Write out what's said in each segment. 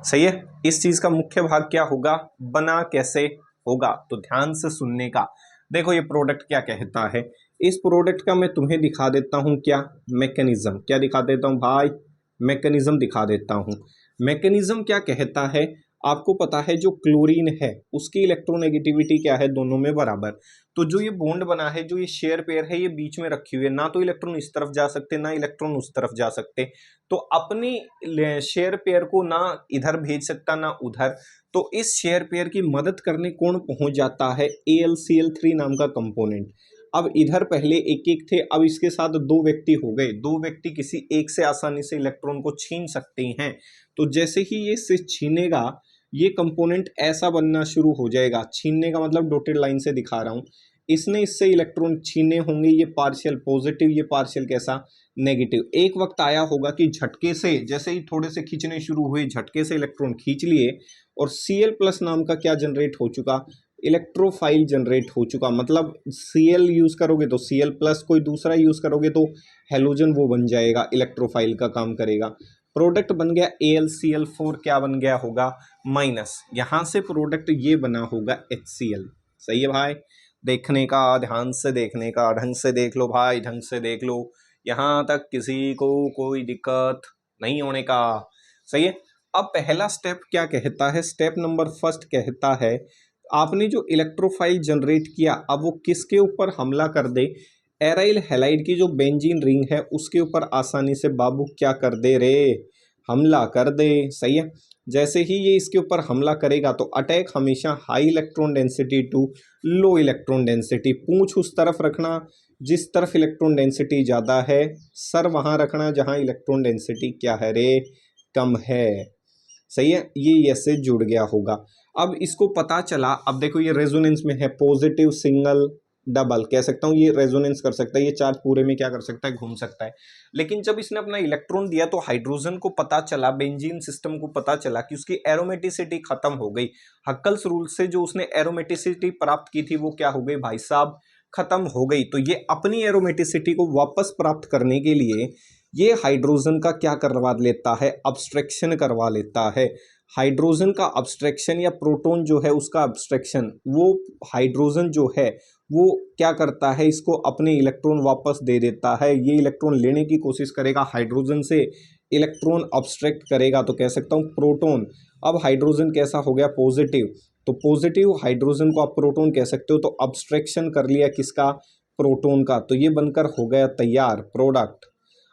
सही है। इस चीज का मुख्य भाग क्या होगा, बना कैसे होगा, तो ध्यान से सुनने का। देखो ये प्रोडक्ट क्या कहता है, इस प्रोडक्ट का मैं तुम्हें दिखा देता हूं क्या, मैकेनिज्म। क्या दिखा देता हूं भाई, मैकेनिज्म दिखा देता हूं। मैकेनिज्म क्या कहता है, आपको पता है जो क्लोरीन है उसकी इलेक्ट्रोनेगेटिविटी क्या है, दोनों में बराबर। तो जो ये बॉन्ड बना है, जो ये शेयर पेयर है, ये बीच में रखी हुई है, ना तो इलेक्ट्रॉन इस तरफ जा सकते ना इलेक्ट्रॉन उस तरफ जा सकते। तो अपनी शेयर पेयर को ना इधर भेज सकता ना उधर। तो इस शेयर पेयर की मदद करने कौन पहुंच जाता है, AlCl3 नाम का कंपोनेंट। अब इधर पहले एक एक थे, अब इसके साथ दो व्यक्ति हो गए। दो व्यक्ति किसी एक से आसानी से इलेक्ट्रॉन को छीन सकते हैं। तो जैसे ही ये से छीनेगा, ये कंपोनेंट ऐसा बनना शुरू हो जाएगा। छीनने का मतलब डॉटेड लाइन से दिखा रहा हूं, इसने इससे इलेक्ट्रॉन छीने होंगे, ये पार्शियल पॉजिटिव, ये पार्शियल कैसा, नेगेटिव। एक वक्त आया होगा कि झटके से, जैसे ही थोड़े से खींचने शुरू हुए, झटके से इलेक्ट्रॉन खींच लिए और Cl प्लस नाम का क्या जनरेट हो चुका, इलेक्ट्रोफाइल जनरेट हो चुका। मतलब Cl यूज करोगे तो Cl प्लस, कोई दूसरा यूज करोगे तो हेलोजन वो बन जाएगा, इलेक्ट्रोफाइल का काम करेगा। प्रोडक्ट बन गया AlCl4, क्या बन गया होगा, माइनस। यहां से प्रोडक्ट ये बना होगा HCl। सही है भाई, देखने का, ध्यान से देखने का, ढंग से देख लो भाई, ढंग से देख लो, यहां तक किसी को कोई दिक्कत नहीं होने का। सही है। अब पहला स्टेप क्या कहता है, स्टेप नंबर फर्स्ट कहता है, आपने जो इलेक्ट्रोफाइल जनरेट किया, अब वो किसके ऊपर हमला कर दे, एराइल हैलाइड की जो बेंजीन रिंग है उसके ऊपर आसानी से बाबू क्या कर दे रे, हमला कर दे। सही है। जैसे ही ये इसके ऊपर हमला करेगा तो अटैक हमेशा high electron density to low electron density, पूंछ उस तरफ रखना जिस तरफ इलेक्ट्रॉन डेंसिटी ज़्यादा है, सर वहाँ रखना जहाँ इलेक्ट्रॉन डेंसिटी क्या है रे, कम है। सही है, ये से जुड़ गया होगा। अब इसको पता चला, अब देखो ये रेजोनेंस में है, पॉजिटिव सिंगल डबल कह सकता हूँ, ये रेजोनेंस कर सकता है, ये चार्ज पूरे में क्या कर सकता है, घूम सकता है। लेकिन जब इसने अपना इलेक्ट्रॉन दिया तो हाइड्रोजन को पता चला, बेंजीन सिस्टम को पता चला कि उसकी एरोमेटिसिटी खत्म हो गई। हक्कल्स रूल से जो उसने एरोमेटिसिटी प्राप्त की थी वो क्या हो गई भाई साहब, खत्म हो गई। तो ये अपनी एरोमेटिसिटी को वापस प्राप्त करने के लिए ये हाइड्रोजन का क्या करवा लेता है, अब्स्ट्रैक्शन करवा लेता है। हाइड्रोजन का अब्स्ट्रैक्शन या प्रोटॉन जो है उसका अब्स्ट्रैक्शन, वो हाइड्रोजन जो है वो क्या करता है, इसको अपने इलेक्ट्रॉन वापस दे देता है। ये इलेक्ट्रॉन लेने की कोशिश करेगा हाइड्रोजन से, इलेक्ट्रॉन अब्स्ट्रैक्ट करेगा तो कह सकता हूँ प्रोटॉन। अब हाइड्रोजन कैसा हो गया, पॉजिटिव। तो पॉजिटिव हाइड्रोजन को आप प्रोटॉन कह सकते हो, तो अब्स्ट्रैक्शन कर लिया किसका, प्रोटॉन का। तो ये बनकर हो गया तैयार प्रोडक्ट।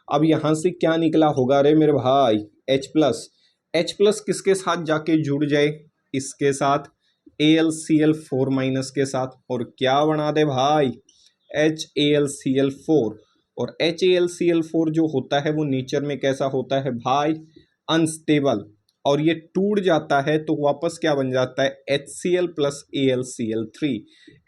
अब यहाँ से क्या निकला होगा रे मेरे भाई, H प्लस। H प्लस किसके साथ जाके जुड़ जाए, इसके साथ, AlCl4 माइनस के साथ, और क्या बना दे भाई, HAlCl4। और HAlCl4 जो होता है वो नेचर में कैसा होता है भाई, अनस्टेबल। और ये टूट जाता है तो वापस क्या बन जाता है, HCl plus AlCl3।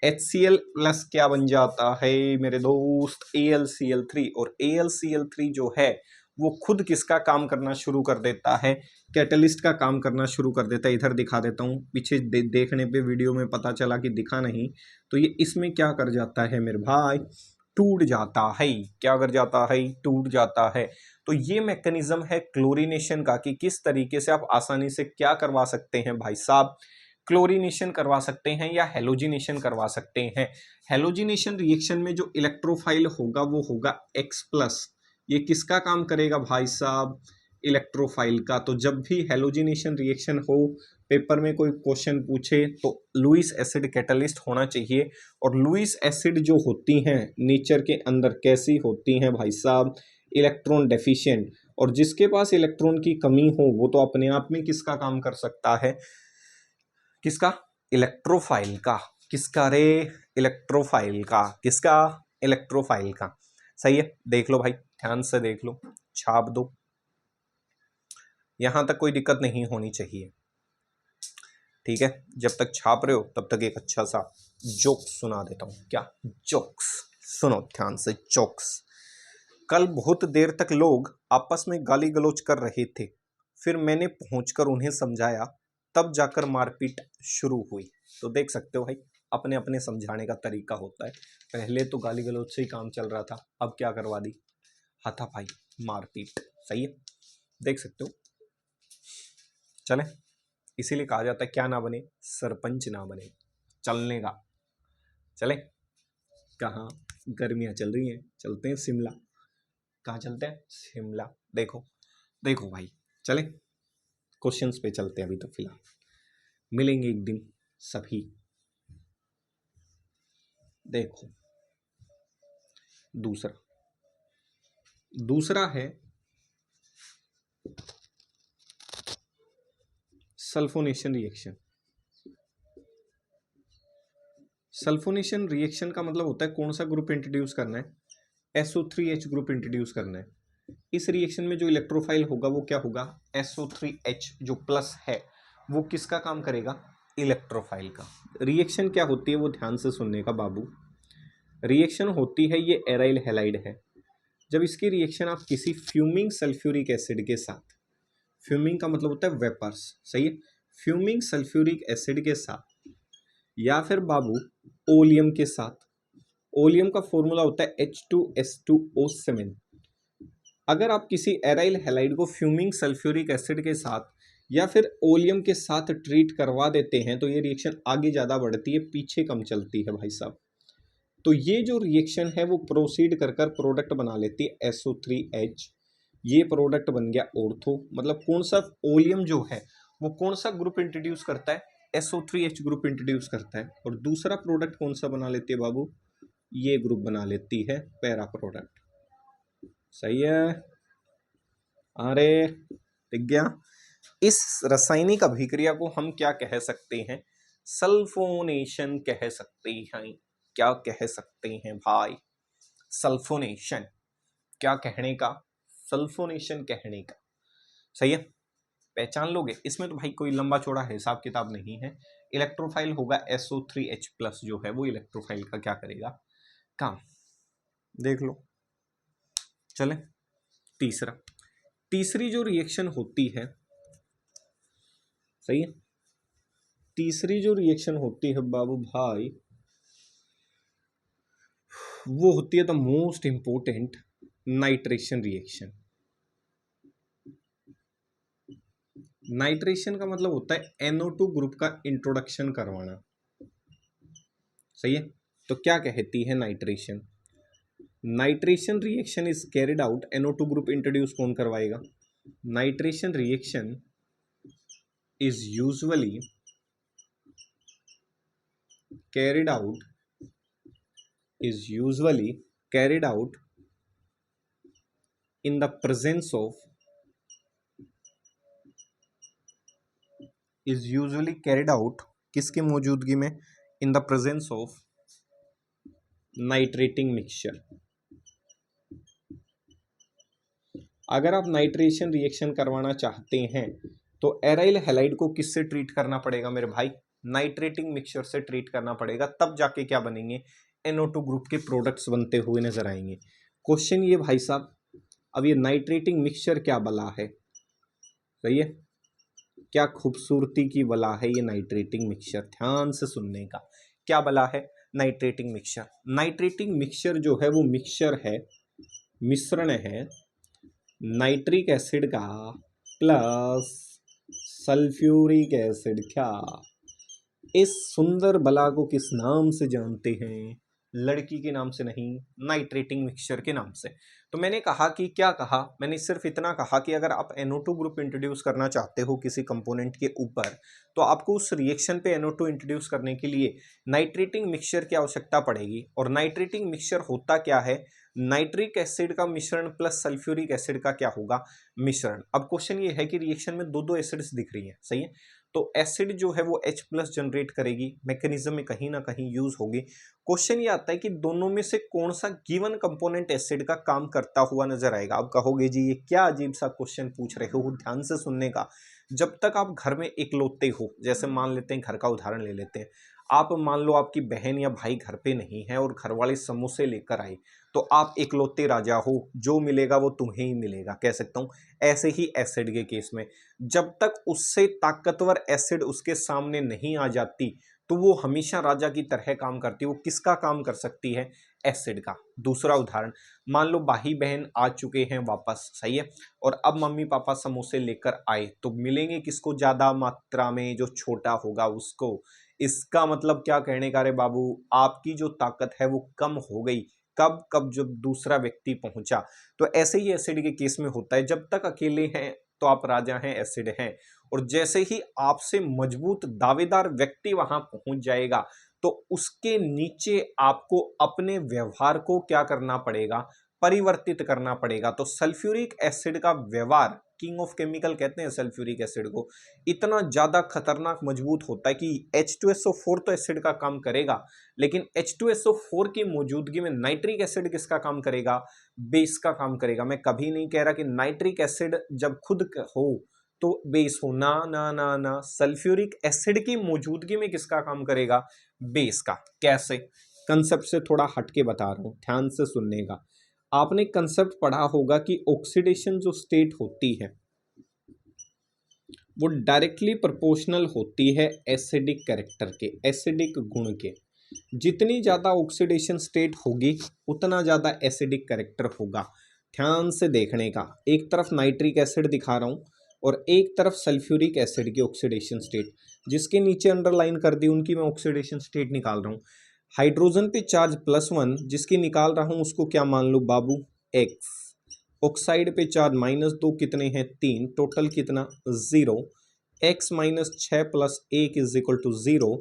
HCl plus क्या बन जाता है मेरे दोस्त, AlCl3। और AlCl3 जो है वो खुद किसका काम करना शुरू कर देता है, कैटलिस्ट का काम करना शुरू कर देता है। इधर दिखा देता हूँ, पीछे देखने पे वीडियो में पता चला कि दिखा नहीं। तो ये इसमें क्या कर जाता है मेरे भाई, टूट जाता है। क्या कर जाता है, टूट जाता है। तो ये मैकेनिज्म है क्लोरीनेशन का, कि किस तरीके से आप आसानी से क्या करवा सकते हैं भाई साहब, क्लोरीनेशन करवा सकते हैं या हेलोजिनेशन करवा सकते हैं। हेलोजिनेशन रिएक्शन में जो इलेक्ट्रोफाइल होगा वो होगा X प्लस। ये किसका काम करेगा भाई साहब, इलेक्ट्रोफाइल का। तो जब भी हेलोजिनेशन रिएक्शन हो, पेपर में कोई क्वेश्चन पूछे तो लुईस एसिड कैटलिस्ट होना चाहिए। और लुईस एसिड जो होती हैं नेचर के अंदर कैसी होती हैं भाई साहब, इलेक्ट्रॉन डेफिशिएंट। और जिसके पास इलेक्ट्रॉन की कमी हो वो तो अपने आप में किसका काम कर सकता है, किसका, इलेक्ट्रोफाइल का। किसका रे, इलेक्ट्रोफाइल का। किसका, इलेक्ट्रोफाइल का। सही है, देख लो भाई, ध्यान से देख लो, छाप दो, यहां तक कोई दिक्कत नहीं होनी चाहिए। ठीक है, जब तक छाप रहे हो तब तक एक अच्छा सा जोक्स सुना देता हूं। क्या जोक्स, सुनो ध्यान से जोक्स। कल बहुत देर तक लोग आपस में गाली गलौज कर रहे थे, फिर मैंने पहुंचकर उन्हें समझाया, तब जाकर मारपीट शुरू हुई। तो देख सकते हो भाई, अपने अपने समझाने का तरीका होता है। पहले तो गाली गलौज से ही काम चल रहा था, अब क्या करवा दी, हाथापाई, मारपीट। सही है, देख सकते हो। चले, इसीलिए कहा जाता है क्या ना बने, सरपंच ना बने, चलने का। चले, कहाँ, गर्मियाँ चल रही हैं, चलते हैं शिमला। कहाँ चलते हैं, शिमला। देखो देखो भाई, चले क्वेश्चंस पे चलते हैं अभी तो फिलहाल, मिलेंगे एक दिन सभी। देखो दूसरा है सल्फोनेशन रिएक्शन। सल्फोनेशन रिएक्शन का मतलब होता है कौन सा ग्रुप इंट्रोड्यूस करना है, SO3H ग्रुप इंट्रोड्यूस करना है। इस रिएक्शन में जो इलेक्ट्रोफाइल होगा वो क्या होगा, SO3H जो प्लस है वो किसका काम करेगा, इलेक्ट्रोफाइल का। रिएक्शन क्या होती है वो ध्यान से सुनने का बाबू। रिएक्शन होती है, ये एराइल हैलाइड है। जब इसकी रिएक्शन आप किसी फ्यूमिंग सल्फ्यूरिक एसिड के साथ, फ्यूमिंग का मतलब होता है वेपर्स, सही है, फ्यूमिंग सल्फ्यूरिक एसिड के साथ या फिर बाबू ओलियम के साथ, ओलियम का फॉर्मूला होता है H2S2O7। अगर आप किसी एराइल हैलाइड को फ्यूमिंग सल्फ्यूरिक एसिड के साथ या फिर ओलियम के साथ ट्रीट करवा देते हैं तो ये रिएक्शन आगे ज़्यादा बढ़ती है, पीछे कम चलती है भाई साहब। तो ये जो रिएक्शन है वो प्रोसीड कर प्रोडक्ट बना लेती है SO3H। ये प्रोडक्ट बन गया ऑर्थो, मतलब कौन सा ओलियम जो है वो कौन सा ग्रुप इंट्रोड्यूस करता है, SO3H ग्रुप इंट्रोड्यूस करता है। और दूसरा प्रोडक्ट कौन सा बना लेती है बाबू, ये ग्रुप बना लेती है पैरा प्रोडक्ट। सही है, अरे दिख गया। इस रासायनिक अभिक्रिया को हम क्या कह सकते हैं, सल्फोनेशन कह सकते हैं। क्या कह सकते हैं भाई, सल्फोनेशन। क्या कहने का, सल्फोनेशन कहने का। सही है, पहचान लोगे। इसमें तो भाई कोई लंबा चौड़ा हिसाब किताब नहीं है। इलेक्ट्रोफाइल होगा SO3H प्लस जो है वो इलेक्ट्रोफाइल का क्या करेगा, काम। देख लो, चले तीसरी जो रिएक्शन होती है, सही है, तीसरी जो रिएक्शन होती है बाबू भाई वो होती है the most important nitration reaction. Nitration का मतलब होता है NO2 ग्रुप का इंट्रोडक्शन करवाना। सही है, तो क्या कहती है nitration, nitration reaction is carried out, NO2 group introduce कौन करवाएगा, nitration reaction is usually carried out in the presence of, is usually carried out किसके मौजूदगी में, in the presence of nitrating mixture. अगर आप नाइट्रेशन रिएक्शन करवाना चाहते हैं तो एराइल हैलाइड को किससे ट्रीट करना पड़ेगा मेरे भाई, नाइट्रेटिंग मिक्सचर से ट्रीट करना पड़ेगा, तब जाके क्या बनेंगे, NO2 ग्रुप के प्रोडक्ट्स बनते हुए नजर आएंगे। क्वेश्चन ये भाई साहब, अब ये नाइट्रेटिंग मिक्सचर क्या बला है, सही है, क्या खूबसूरती की बला है ये नाइट्रेटिंग मिक्सचर, ध्यान से सुनने का। क्या बला है, नाइट्रेटिंग मिक्सचर। नाइट्रेटिंग मिक्सचर जो है वो मिक्सचर है, मिश्रण है नाइट्रिक एसिड का प्लस सल्फ्यूरिक एसिड। क्या इस सुंदर बला को किस नाम से जानते हैं, लड़की के नाम से नहीं, नाइट्रेटिंग मिक्सचर के नाम से। तो मैंने कहा कि क्या कहा, मैंने सिर्फ इतना कहा कि अगर आप NO2 ग्रुप इंट्रोड्यूस करना चाहते हो किसी कंपोनेंट के ऊपर तो आपको उस रिएक्शन पे NO2 इंट्रोड्यूस करने के लिए नाइट्रेटिंग मिक्सचर की आवश्यकता पड़ेगी। और नाइट्रेटिंग मिक्सचर होता क्या है, नाइट्रिक एसिड का मिश्रण प्लस सल्फ्यूरिक एसिड का क्या होगा, मिश्रण। अब क्वेश्चन ये है कि रिएक्शन में दो एसिड्स दिख रही है, सही है, तो एसिड जो है वो H प्लस जनरेट करेगी, मैकेनिज्म में कहीं ना कहीं यूज होगी। क्वेश्चन ये आता है कि दोनों में से कौन सा गिवन कंपोनेंट एसिड का काम करता हुआ नजर आएगा। आप कहोगे जी ये क्या अजीब सा क्वेश्चन पूछ रहे हो, ध्यान से सुनने का। जब तक आप घर में इकलौते हो, जैसे मान लेते हैं, घर का उदाहरण ले लेते हैं, आप मान लो आपकी बहन या भाई घर पे नहीं है और घर वाले समोसे लेकर आए, तो आप इकलौते राजा हो, जो मिलेगा वो तुम्हें ही मिलेगा, कह सकता हूं। ऐसे ही एसिड के केस में जब तक उससे ताकतवर एसिड उसके सामने नहीं आ जाती तो वो हमेशा राजा की तरह काम करती है। वो किसका काम कर सकती है, एसिड का। दूसरा उदाहरण, मान लो भाई बहन आ चुके हैं वापस, सही है, और अब मम्मी पापा समोसे लेकर आए, तो मिलेंगे किसको ज्यादा मात्रा में? जो छोटा होगा उसको। इसका मतलब क्या कहने का रे बाबू, आपकी जो ताकत है वो कम हो गई। कब? कब जब दूसरा व्यक्ति पहुंचा। तो ऐसे ही एसिड के केस में होता है, जब तक अकेले हैं तो आप राजा हैं, एसिड हैं, और जैसे ही आपसे मजबूत दावेदार व्यक्ति वहां पहुंच जाएगा तो उसके नीचे आपको अपने व्यवहार को क्या करना पड़ेगा? परिवर्तित करना पड़ेगा। तो सल्फ्यूरिक एसिड का व्यवहार, किंग ऑफ केमिकल कहते हैं सल्फ्यूरिक एसिड को, इतना ज्यादा खतरनाक मजबूत होता है कि H2SO4 तो एसिड का काम करेगा, लेकिन H2SO4 की मौजूदगी में नाइट्रिक एसिड किसका काम करेगा? बेस का काम करेगा। मैं कभी नहीं कह रहा कि नाइट्रिक एसिड जब खुद हो तो बेस हो, ना ना ना ना, सल्फ्यूरिक एसिड की मौजूदगी में किसका काम करेगा? बेस का। कैसे? कंसेप्ट से थोड़ा हटके बता रहा हूं, ध्यान से सुनने का। आपने कंसेप्ट पढ़ा होगा कि ऑक्सीडेशन जो स्टेट होती है वो डायरेक्टली प्रोपोर्शनल होती है एसिडिक कैरेक्टर के, एसिडिक गुण के। जितनी ज्यादा ऑक्सीडेशन स्टेट होगी उतना ज्यादा एसिडिक कैरेक्टर होगा। ध्यान से देखने का, एक तरफ नाइट्रिक एसिड दिखा रहा हूं और एक तरफ सल्फ्यूरिक एसिड की ऑक्सीडेशन स्टेट, जिसके नीचे अंडरलाइन कर दी उनकी मैं ऑक्सीडेशन स्टेट निकाल रहा हूं। हाइड्रोजन पे चार्ज +1 जिसकी निकाल रहा हूं उसको क्या मान लो बाबू? एक्स। ऑक्साइड पे चार्ज -2 कितने हैं? 3, टोटल कितना? 0। x -6 + 1 = 0,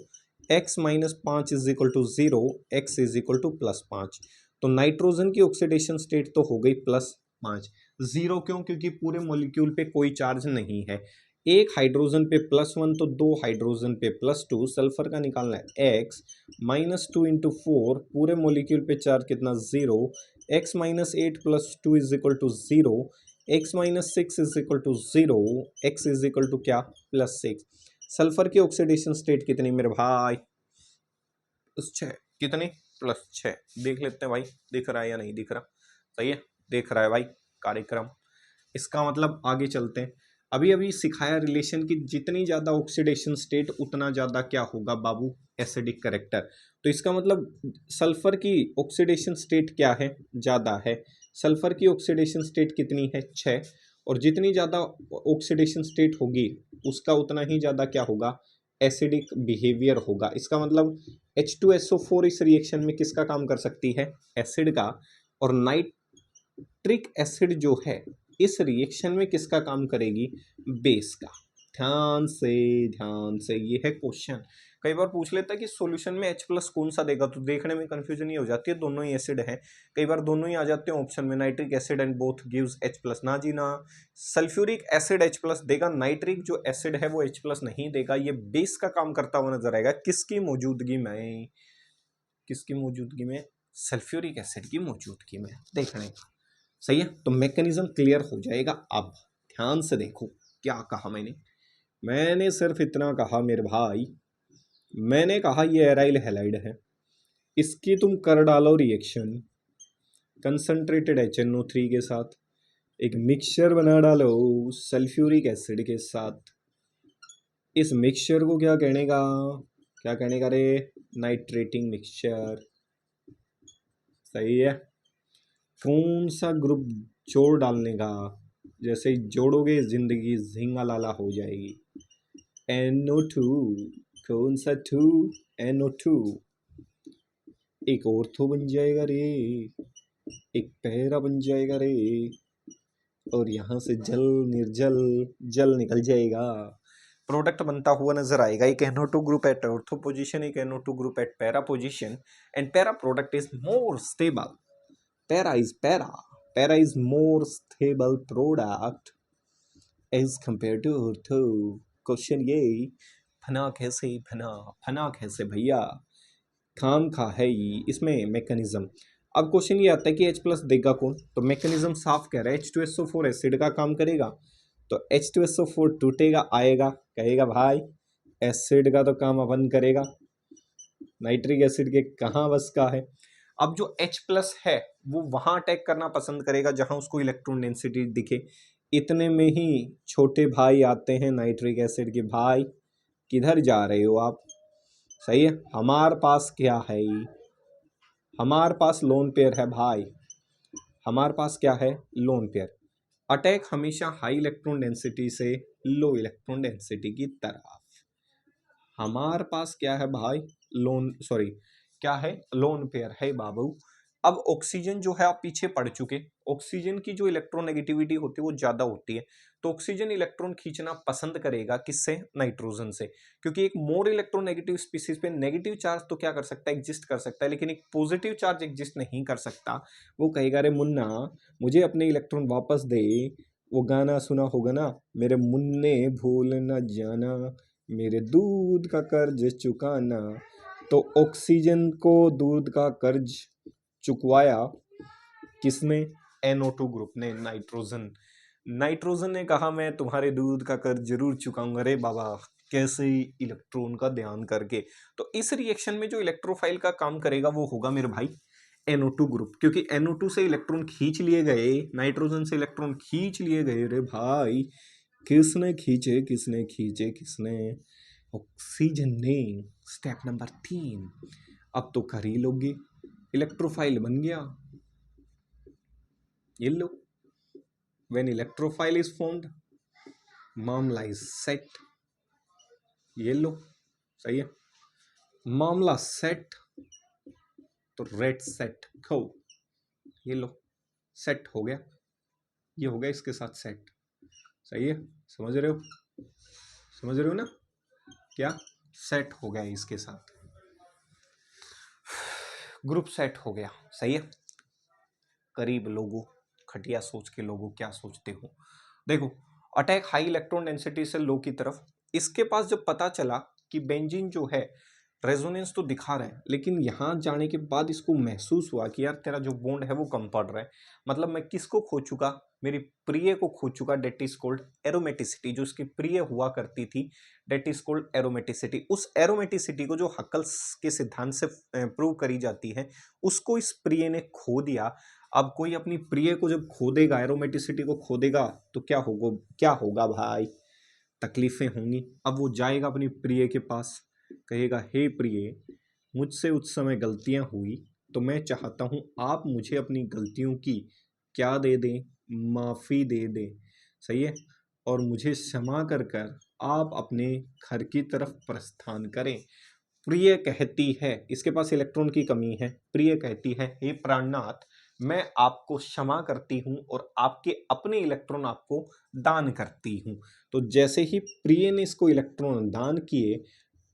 x -5 = 0, x +5। तो नाइट्रोजन की ऑक्सीडेशन स्टेट तो हो गई +5। 0 क्यों? क्योंकि पूरे मॉलिक्यूल पे कोई चार्ज नहीं है। एक हाइड्रोजन पे +1 तो दो हाइड्रोजन पे +2, सल्फर का निकालना है x -2 × 4, पूरे मॉलिक्यूल पे चार्ज कितना? 0, x -8 + 2 = 0, x -6 = 0, x क्या? +6। सल्फर की ऑक्सीडेशन स्टेट कितनी मेरे भाई? +6। कितनी? +6। देख लेते हैं भाई, दिख रहा है या नहीं दिख रहा? सही है, देख रहा है भाई कार्यक्रम। इसका मतलब आगे चलते हैं। अभी अभी सिखाया रिलेशन की जितनी ज़्यादा ऑक्सीडेशन स्टेट उतना ज़्यादा क्या होगा बाबू? Acidic character. तो इसका मतलब सल्फर की ऑक्सीडेशन स्टेट क्या है? ज़्यादा है। सल्फर की ऑक्सीडेशन स्टेट कितनी है? 6। और जितनी ज़्यादा ऑक्सीडेशन स्टेट होगी उसका उतना ही ज़्यादा क्या होगा? एसिडिक बिहेवियर होगा। इसका मतलब H2SO4 इस रिएक्शन में किसका काम कर सकती है? एसिड का। और नाइट्रिक एसिड जो है इस रिएक्शन में किसका काम करेगी? बेस का। ध्यान से ये है क्वेश्चन। कई बार पूछ लेता है कि सॉल्यूशन में H+ कौन सा देगा, तो देखने में कंफ्यूजन ये हो जाती है, दोनों ही एसिड है। कई बार दोनों ही आ जाते हैं ऑप्शन में, nitric acid and both gives H+। ना जी ना, सल्फ्यूरिक एसिड H+ देगा, नाइट्रिक जो एसिड है वो H+ नहीं देगा। ये बेस का काम करता हुआ नजर आएगा। किसकी मौजूदगी में? किसकी मौजूदगी में? सल्फ्यूरिक एसिड की मौजूदगी में। देखने का सही है, तो मैकेनिज्म क्लियर हो जाएगा। अब ध्यान से देखो क्या कहा मैंने सिर्फ इतना कहा मेरे भाई, मैंने कहा ये एराइल हैलाइड है, इसकी तुम कर डालो रिएक्शन कंसंट्रेटेड HNO3 के साथ, एक मिक्सचर बना डालो सल्फ्यूरिक एसिड के साथ। इस मिक्सचर को क्या कहने का? क्या कहने का रे? Nitrating mixture. सही है। कौन सा ग्रुप जोड़ डालने का? जैसे ही जोड़ोगे जिंदगी झिंगा लाला हो जाएगी। NO2। कौन सा 2? NO2। एक ऑर्थो बन जाएगा रे, एक पैरा बन जाएगा रे, और यहां से जल निर्जल जल निकल जाएगा, प्रोडक्ट बनता हुआ नजर आएगा। एक NO2 group at ortho position, एक NO2 group at para position, and para product is more stable. Para is more stable product as compared to ortho। Question ये, फना कैसे भैया? काम खा है ये इसमें मैकेनिज्म। अब क्वेश्चन ये आता है कि H+ देगा कौन? तो मैकेनिज्म साफ कह रहा है H2SO4 एसिड का काम करेगा, तो H2SO4 टूटेगा, आएगा, कहेगा भाई एसिड का तो काम अपन करेगा, नाइट्रिक एसिड के कहाँ बस का है। अब जो H+ है वो वहां अटैक करना पसंद करेगा जहां उसको इलेक्ट्रॉन डेंसिटी दिखे। इतने में ही छोटे भाई आते हैं नाइट्रिक एसिड के, भाई किधर जा रहे हो आप? सही है, हमारे पास क्या है? हमारे पास लोन पेयर है भाई, हमारे पास क्या है, लोन पेयर। अटैक हमेशा हाई इलेक्ट्रॉन डेंसिटी से लो इलेक्ट्रॉन डेंसिटी की तरफ। हमारे पास क्या है भाई, क्या है, लोन पेयर है बाबू। अब ऑक्सीजन जो है आप पीछे पढ़ चुके, ऑक्सीजन की जो इलेक्ट्रोनेगेटिविटी होती है वो ज्यादा होती है, तो ऑक्सीजन इलेक्ट्रॉन खींचना पसंद करेगा किससे, नाइट्रोजन से, क्योंकि एक मोर इलेक्ट्रोनेगेटिव स्पीसीज पे नेगेटिव चार्ज तो क्या कर सकता है, एग्जिस्ट कर सकता है, लेकिन एक पॉजिटिव चार्ज एग्जिस्ट नहीं कर सकता। वो कहेगा अरे मुन्ना मुझे अपने इलेक्ट्रॉन वापस दे। वो गाना सुना होगा ना, मेरे मुन्ने भूल न जाना, मेरे दूध का कर्ज चुकाना। तो ऑक्सीजन को दूध का कर्ज चुकवाया किसने, NO2 ग्रुप ने, नाइट्रोजन। नाइट्रोजन ने कहा मैं तुम्हारे दूध का कर्ज जरूर चुकाऊंगा। रे बाबा कैसे, इलेक्ट्रॉन का ध्यान करके। तो इस रिएक्शन में जो इलेक्ट्रोफाइल का काम करेगा वो होगा मेरे भाई NO2 ग्रुप, क्योंकि NO2 से इलेक्ट्रॉन खींच लिए गए, नाइट्रोजन से इलेक्ट्रॉन खींच लिए गए। रे भाई किसने खींचे, किसने खींचे, किसने, ऑक्सीजन ने। स्टेप नंबर 3 अब तो कर ही लोगे, इलेक्ट्रोफाइल बन गया। ये लो, व्हेन इलेक्ट्रोफाइल इज फॉर्म्ड मामला इज सेट। ये लो, सही है, मामला सेट तो रेड सेट खो। ये लो सेट हो गया, ये हो गया इसके साथ सेट। सही है, समझ रहे हो, समझ रहे हो ना, क्या सेट हो गया इसके साथ, ग्रुप सेट हो गया। सही है, करीब लोगों, खटिया सोच के लोगों क्या सोचते हो। देखो अटैक हाई इलेक्ट्रॉन डेंसिटी से लो की तरफ। इसके पास जब पता चला कि बेंजीन जो है रेजोनेंस तो दिखा रहा है, लेकिन यहां जाने के बाद इसको महसूस हुआ कि यार तेरा जो बॉन्ड है वो कम पड़ रहा है। मतलब मैं किसको खो चुका, मेरी प्रिय को खो चुका, डेट इज कॉल्ड एरोमेटिसिटी। जो इसकी प्रिय हुआ करती थी, डेट इज कॉल्ड एरोमेटिसिटी। उस एरोमेटिसिटी को जो हक्कल के सिद्धांत से प्रूव करी जाती है, उसको इस प्रिय ने खो दिया। अब कोई अपनी प्रिय को जब खो देगा, एरोमेटिसिटी को खो देगा, तो क्या होगा, क्या होगा भाई, तकलीफें होंगी। अब वो जाएगा अपनी प्रिय के पास, कहेगा हे प्रिय मुझसे उस समय गलतियां हुई, तो मैं चाहता हूं आप मुझे अपनी गलतियों की क्या दे दें, माफ़ी दे दें। सही है, और मुझे क्षमा कर कर आप अपने घर की तरफ प्रस्थान करें। प्रिय कहती है, इसके पास इलेक्ट्रॉन की कमी है, प्रिय कहती है हे प्राणनाथ मैं आपको क्षमा करती हूं और आपके अपने इलेक्ट्रॉन आपको दान करती हूं। तो जैसे ही प्रिय ने इसको इलेक्ट्रॉन दान किए,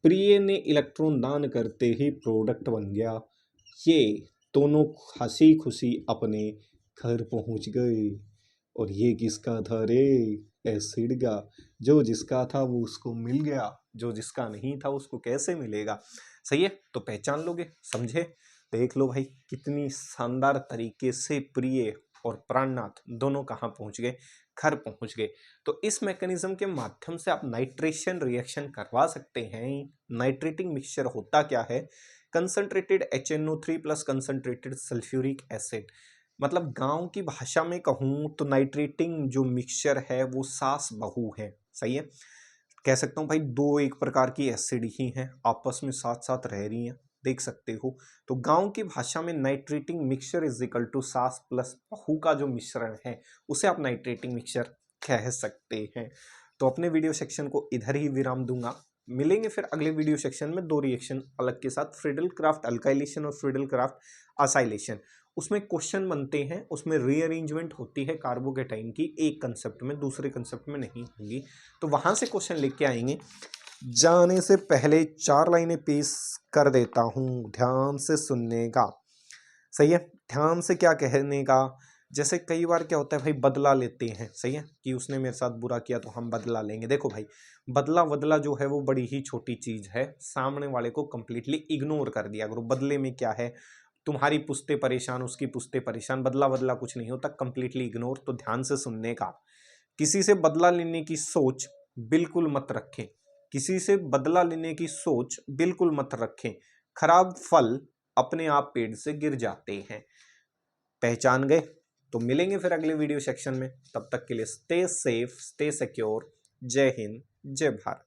प्रिय ने इलेक्ट्रॉन दान करते ही प्रोडक्ट बन गया। ये दोनों हंसी खुशी अपने घर पहुंच गए। और ये किसका था रे, एसिड का। जो जिसका था वो उसको मिल गया, जो जिसका नहीं था उसको कैसे मिलेगा। सही है, तो पहचान लोगे, समझे। देख लो भाई कितनी शानदार तरीके से प्रिय और प्राणनाथ दोनों कहाँ पहुंच गए, घर पहुंच गए। तो इस मैकेनिज्म के माध्यम से आप नाइट्रेशन रिएक्शन करवा सकते हैं। नाइट्रेटिंग मिक्सचर होता क्या है, concentrated HNO3 plus concentrated sulphuric acid. मतलब गांव की भाषा में कहूं तो नाइट्रेटिंग जो मिक्सचर है वो सास बहू है। सही है, कह सकता हूं भाई दो एक प्रकार की एसिड ही हैं, आपस में साथ साथ रह रही हैं, देख सकते हो। तो गांव की भाषा में nitrating mixture is equal to सास प्लस बहू का जो मिश्रण है उसे आप नाइट्रेटिंग मिक्सचर कह सकते हैं। तो अपने वीडियो सेक्शन को इधर ही विराम दूंगा, मिलेंगे फिर अगले वीडियो सेक्शन में दो रिएक्शन अलग के साथ, फ्रीडल क्राफ्ट अल्काइलेशन और फ्रीडल क्राफ्ट असाइलेशन। उसमें क्वेश्चन बनते हैं, उसमें रीअरेंजमेंट होती है कार्बोकेटाइन की, एक कंसेप्ट में दूसरे कंसेप्ट में नहीं होंगी, तो वहां से क्वेश्चन लेके आएंगे। जाने से पहले 4 लाइनें पेश कर देता हूं, ध्यान से सुनने का। सही है, ध्यान से क्या कहने का। जैसे कई बार क्या होता है भाई, बदला लेते हैं। सही है, कि उसने मेरे साथ बुरा किया तो हम बदला लेंगे। देखो भाई बदला बदला जो है वो बड़ी ही छोटी चीज है, सामने वाले को कंप्लीटली इग्नोर कर दिया करो। बदले में क्या है, तुम्हारी पुश्ते परेशान, उसकी पुश्ते परेशान, बदला बदला कुछ नहीं होता, कंप्लीटली इग्नोर। तो ध्यान से सुनने का। किसी से बदला लेने की सोच बिल्कुल मत रखें, किसी से बदला लेने की सोच बिल्कुल मत रखें, खराब फल अपने आप पेड़ से गिर जाते हैं। पहचान गए, तो मिलेंगे फिर अगले वीडियो सेक्शन में, तब तक के लिए स्टे सेफ, स्टे सिक्योर। जय हिंद, जय भारत।